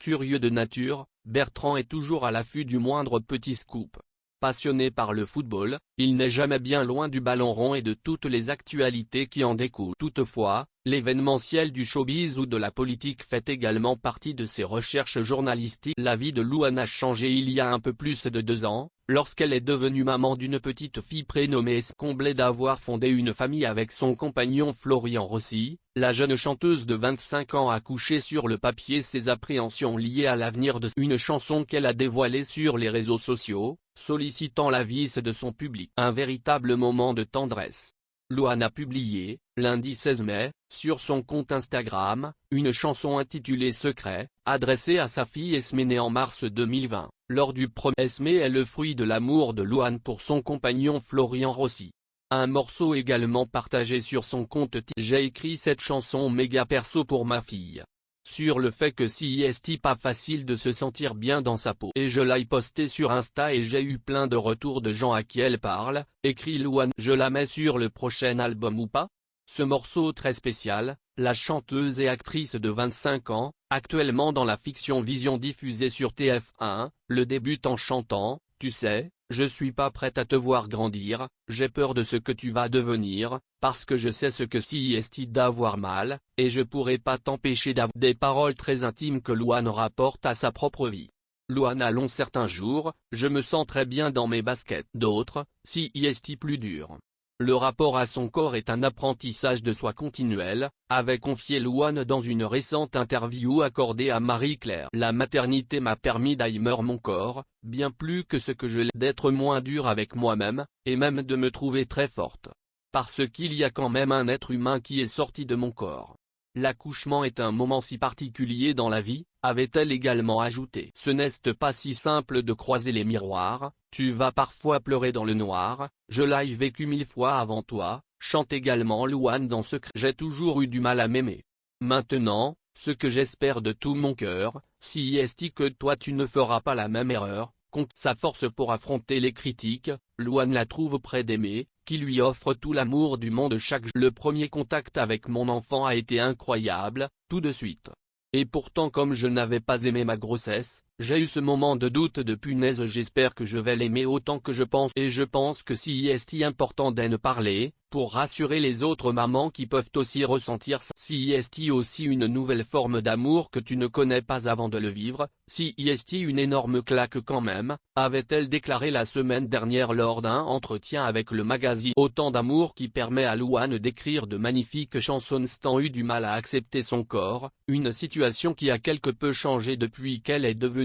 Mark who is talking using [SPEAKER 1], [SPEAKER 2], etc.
[SPEAKER 1] Curieux de nature, Bertrand est toujours à l'affût du moindre petit scoop. Passionné par le football, il n'est jamais bien loin du ballon rond et de toutes les actualités qui en découlent. Toutefois, l'événementiel du showbiz ou de la politique fait également partie de ses recherches journalistiques. La vie de Louane a changé il y a un peu plus de 2 ans, lorsqu'elle est devenue maman d'une petite fille prénommée S. Comblée d'avoir fondé une famille avec son compagnon Florian Rossi, la jeune chanteuse de 25 ans a couché sur le papier ses appréhensions liées à l'avenir de une chanson qu'elle a dévoilée sur les réseaux sociaux, sollicitant l'avis de son public. Un véritable moment de tendresse. Louane a publié, lundi 16 mai, sur son compte Instagram, une chanson intitulée Secret, adressée à sa fille Esme née en mars 2020, lors du premier. Esme est le fruit de l'amour de Louane pour son compagnon Florian Rossi. Un morceau également partagé sur son compte. J'ai écrit cette chanson méga perso pour ma fille. Sur le fait que c'est pas facile de se sentir bien dans sa peau. Et je l'ai posté sur Insta et j'ai eu plein de retours de gens à qui elle parle, écrit Louane. Je la mets sur le prochain album ou pas? Ce morceau très spécial, la chanteuse et actrice de 25 ans, actuellement dans la fiction Vision diffusée sur TF1, le débute en chantant, tu sais, je suis pas prête à te voir grandir, j'ai peur de ce que tu vas devenir, parce que je sais ce que c'est d'avoir mal, et je pourrais pas t'empêcher d'avoir. Des paroles très intimes que Louane rapporte à sa propre vie. Louane a long certains jours, je me sens très bien dans mes baskets. D'autres, c'est plus dur. Le rapport à son corps est un apprentissage de soi continuel, avait confié Louane dans une récente interview accordée à Marie-Claire. La maternité m'a permis d'aimer mon corps, bien plus que ce que je l'ai, d'être moins dur avec moi-même, et même de me trouver très forte. Parce qu'il y a quand même un être humain qui est sorti de mon corps. L'accouchement est un moment si particulier dans la vie, avait-elle également ajouté. Ce n'est pas si simple de croiser les miroirs, tu vas parfois pleurer dans le noir, je l'ai vécu 1000 fois avant toi, chante également Louane dans Secret. J'ai toujours eu du mal à m'aimer. Maintenant, ce que j'espère de tout mon cœur, c'est que toi tu ne feras pas la même erreur. Compte sa force pour affronter les critiques, Louane la trouve près d'Aimé, qui lui offre tout l'amour du monde chaque jour. Le premier contact avec mon enfant a été incroyable, tout de suite. Et pourtant comme je n'avais pas aimé ma grossesse, j'ai eu ce moment de doute de punaise, j'espère que je vais l'aimer autant que je pense. Et je pense que c'est important d'en parler, pour rassurer les autres mamans qui peuvent aussi ressentir ça. C'est aussi une nouvelle forme d'amour que tu ne connais pas avant de le vivre, c'est une énorme claque quand même, avait-elle déclaré la semaine dernière lors d'un entretien avec le magazine. Autant d'amour qui permet à Louane d'écrire de magnifiques chansons sans eu du mal à accepter son corps, une situation qui a quelque peu changé depuis qu'elle est devenue